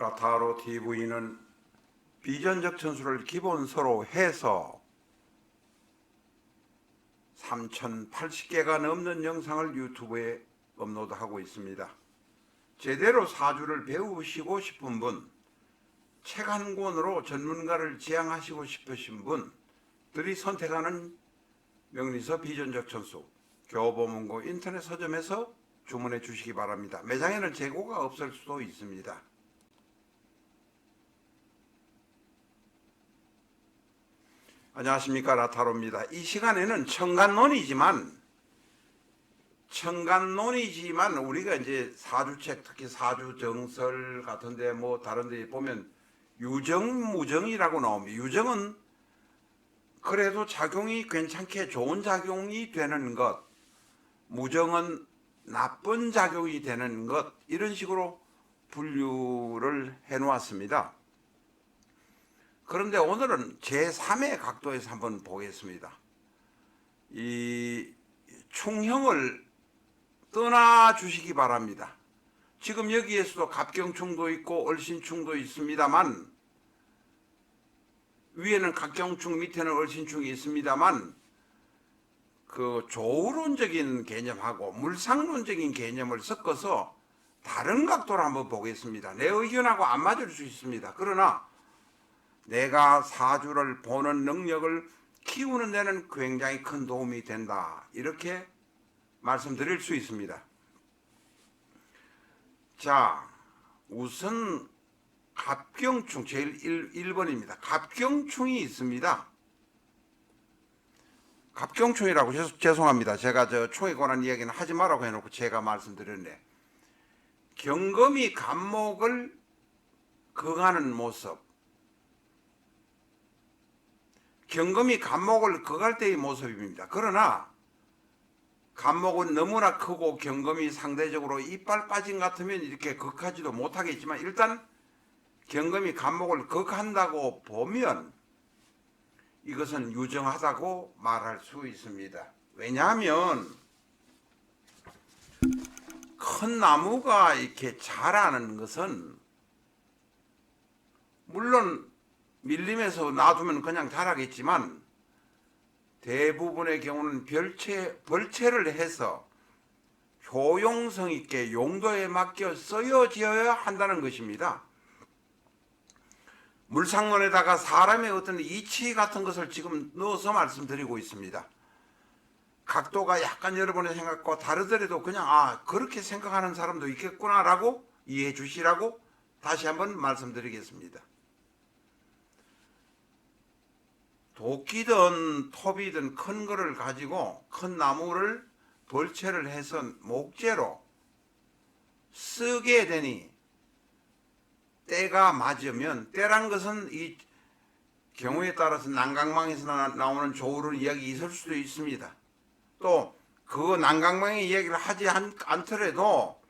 라타로 TV는 비전적 천수를 기본서로 해서 3,080개가 넘는 영상을 유튜브에 업로드하고 있습니다. 제대로 사주를 배우시고 싶은 분, 책 한 권으로 전문가를 지향하시고 싶으신 분들이 선택하는 명리서 비전적 천수, 교보문고 인터넷 서점에서 주문해 주시기 바랍니다. 매장에는 재고가 없을 수도 있습니다. 안녕하십니까, 라타로입니다. 이 시간에는 청간론이지만 우리가 이제 사주책, 특히 사주정설 같은데 뭐 다른데 보면 유정, 무정이라고 나옵니다. 유정은 그래도 작용이 괜찮게 좋은 작용이 되는 것, 무정은 나쁜 작용이 되는 것, 이런 식으로 분류를 해 놓았습니다. 그런데 오늘은 제3의 각도에서 한번 보겠습니다. 이 충형을 떠나주시기 바랍니다. 지금 여기에서도 갑경충도 있고 얼신충도 있습니다만, 위에는 갑경충, 밑에는 얼신충이 있습니다만, 그 조우론적인 개념하고 물상론적인 개념을 섞어서 다른 각도로 한번 보겠습니다. 내 의견하고 안 맞을 수 있습니다. 그러나 내가 사주를 보는 능력을 키우는 데는 굉장히 큰 도움이 된다, 이렇게 말씀드릴 수 있습니다. 자, 우선 갑경충 제일 1번입니다. 갑경충이 있습니다. 갑경충이라고 죄송합니다. 제가 저 충에 관한 이야기는 하지 말라고 해놓고 제가 말씀드렸네. 경금이 갑목을 극하는 모습, 경금이 갑목을 극할 때의 모습입니다. 그러나 갑목은 너무나 크고 경금이 상대적으로 이빨 빠진 것 같으면 이렇게 극하지도 못하겠지만, 일단 경금이 갑목을 극한다고 보면 이것은 유정하다고 말할 수 있습니다. 왜냐하면 큰 나무가 이렇게 자라는 것은 물론 밀림에서 놔두면 그냥 자라겠지만 대부분의 경우는 벌채를 해서 효용성 있게 용도에 맡겨 쓰여져야 한다는 것입니다. 물상론에다가 사람의 어떤 이치 같은 것을 지금 넣어서 말씀드리고 있습니다. 각도가 약간 여러분의 생각과 다르더라도 그냥 그렇게 생각하는 사람도 있겠구나라고 이해해 주시라고 다시 한번 말씀드리겠습니다. 도끼든 톱이든 큰 거를 가지고 큰 나무를 벌채를 해서 목재로 쓰게 되니 때가 맞으면, 때란 것은 이 경우에 따라서 난강망에서 나오는 조우를 이야기 있을 수도 있습니다. 또 그 난강망의 이야기를 하지 않더라도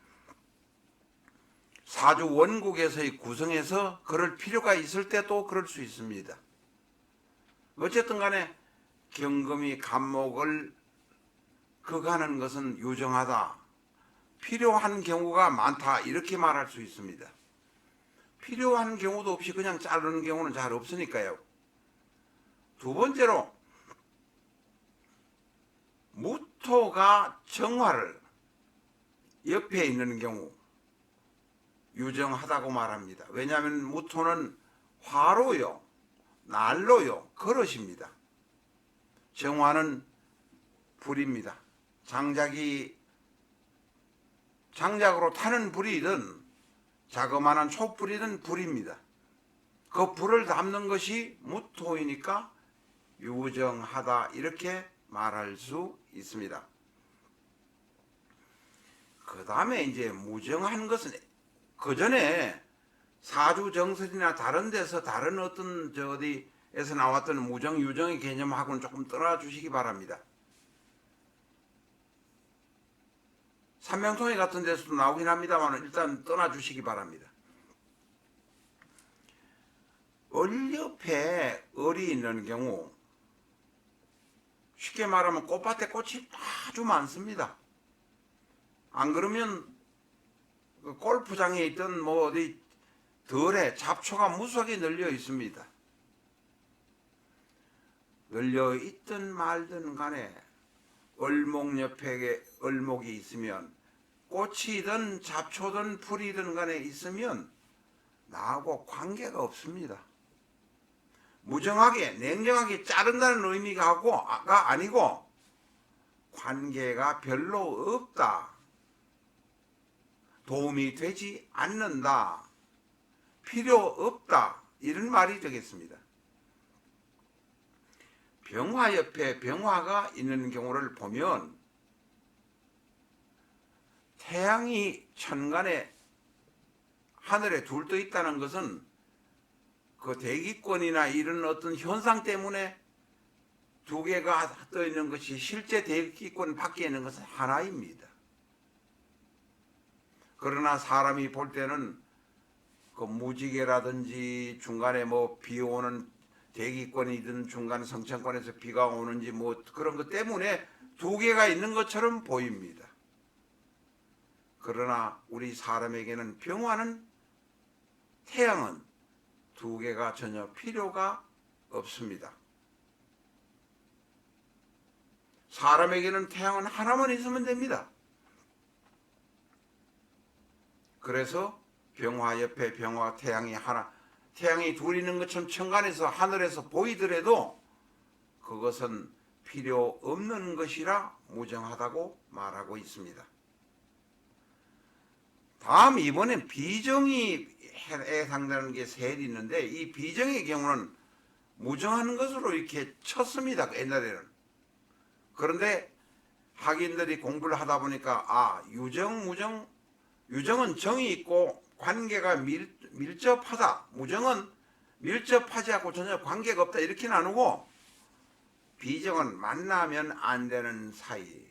사주 원국에서의 구성에서 그럴 필요가 있을 때도 그럴 수 있습니다. 어쨌든 간에 경금이 갑목을 극하는 것은 유정하다, 필요한 경우가 많다, 이렇게 말할 수 있습니다. 필요한 경우도 없이 그냥 자르는 경우는 잘 없으니까요. 두 번째로 무토가 정화를 옆에 있는 경우 유정하다고 말합니다. 왜냐하면 무토는 화로요, 난로요, 그릇입니다. 정화는 불입니다. 장작으로 타는 불이든 자그마한 촛불이든 불입니다. 그 불을 담는 것이 무토이니까 유정하다, 이렇게 말할 수 있습니다. 그 다음에 이제 무정한 것은 그 전에 사주정설이나 다른 데서 다른 어떤 어디에서 나왔던 무정, 유정의 개념하고는 조금 떠나주시기 바랍니다. 삼명통일 같은 데서도 나오긴 합니다만 일단 떠나주시기 바랍니다. 을 옆에 을이 있는 경우, 쉽게 말하면 꽃밭에 꽃이 아주 많습니다. 안 그러면 골프장에 있던 뭐 어디 덜에 잡초가 무수하게 널려 있습니다. 널려 있든 말든 간에 얼목 옆에 얼목이 있으면 꽃이든 잡초든 풀이든 간에 있으면 나하고 관계가 없습니다. 무정하게 냉정하게 자른다는 의미가 아니고 관계가 별로 없다. 도움이 되지 않는다. 필요 없다. 이런 말이 되겠습니다. 병화 옆에 병화가 있는 경우를 보면 태양이 천간에 하늘에 둘 떠 있다는 것은 그 대기권이나 이런 어떤 현상 때문에 두 개가 떠 있는 것이 실제 대기권 밖에 있는 것은 하나입니다. 그러나 사람이 볼 때는 그 무지개라든지 중간에 뭐 비 오는 대기권이든 중간 성천권에서 비가 오는지 뭐 그런 것 때문에 두 개가 있는 것처럼 보입니다. 그러나 우리 사람에게는 병화는 태양은 두 개가 전혀 필요가 없습니다. 사람에게는 태양은 하나만 있으면 됩니다. 그래서 병화 옆에 병화 태양이 하나, 태양이 둘 있는 것처럼 천간에서 하늘에서 보이더라도 그것은 필요 없는 것이라 무정하다고 말하고 있습니다. 다음 이번엔 비정이 해당되는 게 셋이 있는데 이 비정의 경우는 무정한 것으로 이렇게 쳤습니다. 옛날에는. 그런데 학인들이 공부를 하다 보니까 유정, 무정, 유정은 정이 있고 관계가 밀접하다. 무정은 밀접하지 않고 전혀 관계가 없다. 이렇게 나누고 비정은 만나면 안 되는 사이.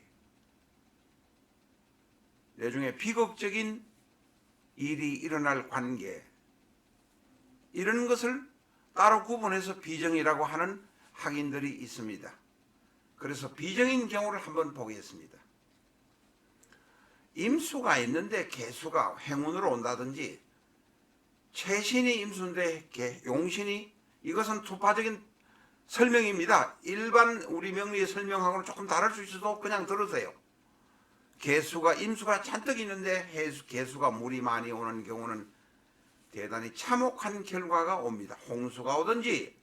내중에 비극적인 일이 일어날 관계. 이런 것을 따로 구분해서 비정이라고 하는 학인들이 있습니다. 그래서 비정인 경우를 한번 보겠습니다. 임수가 있는데 개수가 행운으로 온다든지 채신이 임수인데 용신이 이것은 투파적인 설명입니다. 일반 우리 명리의 설명하고는 조금 다를 수 있어도 그냥 들으세요. 개수가 임수가 잔뜩 있는데 개수가 물이 많이 오는 경우는 대단히 참혹한 결과가 옵니다. 홍수가 오든지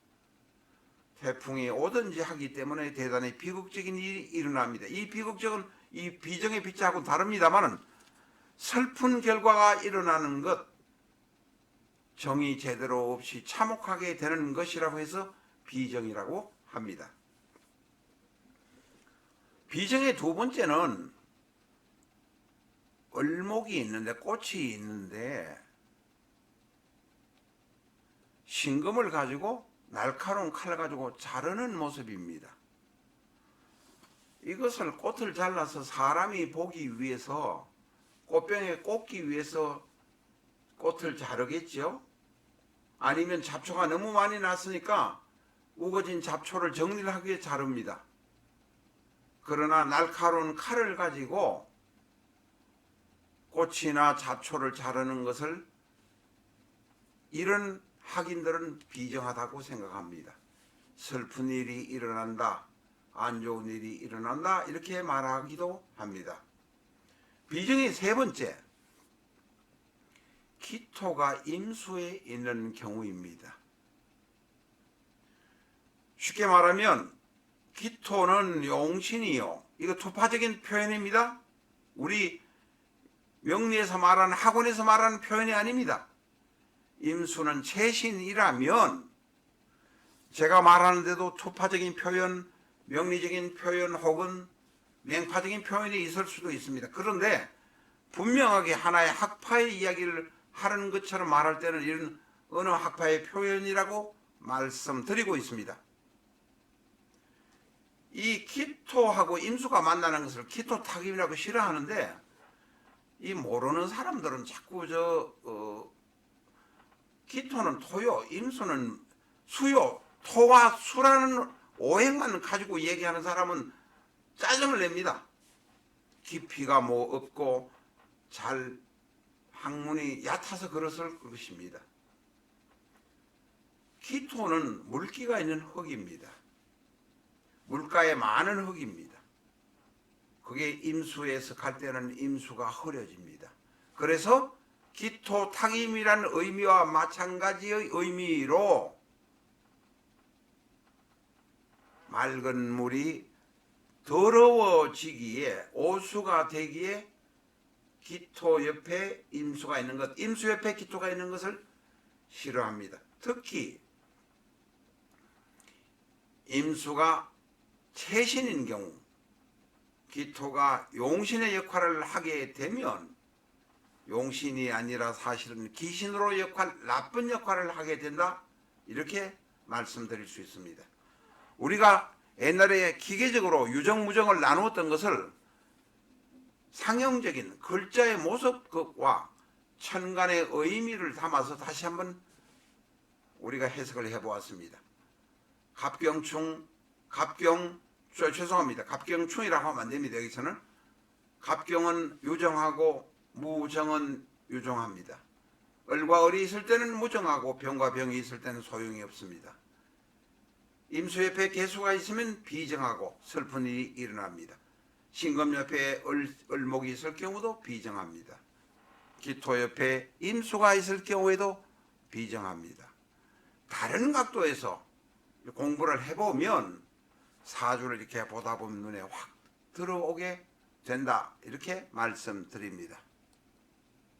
태풍이 오든지 하기 때문에 대단히 비극적인 일이 일어납니다. 이 비극적은 이 비정의 빛하고는 다릅니다만 슬픈 결과가 일어나는 것, 정이 제대로 없이 참혹하게 되는 것이라고 해서 비정이라고 합니다. 비정의 두 번째는 얼목이 있는데 꽃이 있는데 신금을 가지고 날카로운 칼을 가지고 자르는 모습입니다. 이것을 꽃을 잘라서 사람이 보기 위해서 꽃병에 꽂기 위해서 꽃을 자르겠죠. 아니면 잡초가 너무 많이 났으니까 우거진 잡초를 정리를 하기 위해 자릅니다. 그러나 날카로운 칼을 가지고 꽃이나 잡초를 자르는 것을 이런 학인들은 비정하다고 생각합니다. 슬픈 일이 일어난다, 안 좋은 일이 일어난다 이렇게 말하기도 합니다. 비정의 세 번째, 기토가 임수에 있는 경우입니다. 쉽게 말하면 기토는 용신이요. 이거 투파적인 표현입니다. 우리 명리에서 말하는 학원에서 말하는 표현이 아닙니다. 임수는 채신이라면 제가 말하는데도 투파적인 표현, 명리적인 표현 혹은 맹파적인 표현이 있을 수도 있습니다. 그런데 분명하게 하나의 학파의 이야기를 하는 것처럼 말할 때는 이런 어느 학파의 표현이라고 말씀드리고 있습니다. 이 기토하고 임수가 만나는 것을 기토탁임이라고 싫어하는데 이 모르는 사람들은 자꾸 기토는 토요, 임수는 수요, 토와 수라는 오행만 가지고 얘기하는 사람은 짜증을 냅니다. 깊이가 뭐 없고 잘 학문이 얕아서 그랬을 것입니다. 기토는 물기가 있는 흙입니다. 물가에 많은 흙입니다. 그게 임수에서 갈 때는 임수가 흐려집니다. 그래서 기토 탁임이라는 의미와 마찬가지의 의미로 맑은 물이 더러워지기에, 오수가 되기에 기토 옆에 임수가 있는 것, 임수 옆에 기토가 있는 것을 싫어합니다. 특히 임수가 채신인 경우, 기토가 용신의 역할을 하게 되면, 용신이 아니라 사실은 기신으로 나쁜 역할을 하게 된다, 이렇게 말씀드릴 수 있습니다. 우리가 옛날에 기계적으로 유정 무정을 나누었던 것을 상형적인 글자의 모습과 천간의 의미를 담아서 다시 한번 우리가 해석을 해보았습니다. 갑경충이라고 하면 안 됩니다. 여기서는 갑경은 유정하고 무정은 유정합니다. 을과 을이 있을 때는 무정하고 병과 병이 있을 때는 소용이 없습니다. 임수 옆에 개수가 있으면 비정하고 슬픈 일이 일어납니다. 신금 옆에 을목이 있을 경우도 비정합니다. 기토 옆에 임수가 있을 경우에도 비정합니다. 다른 각도에서 공부를 해보면 사주를 이렇게 보다 보면 눈에 확 들어오게 된다, 이렇게 말씀드립니다.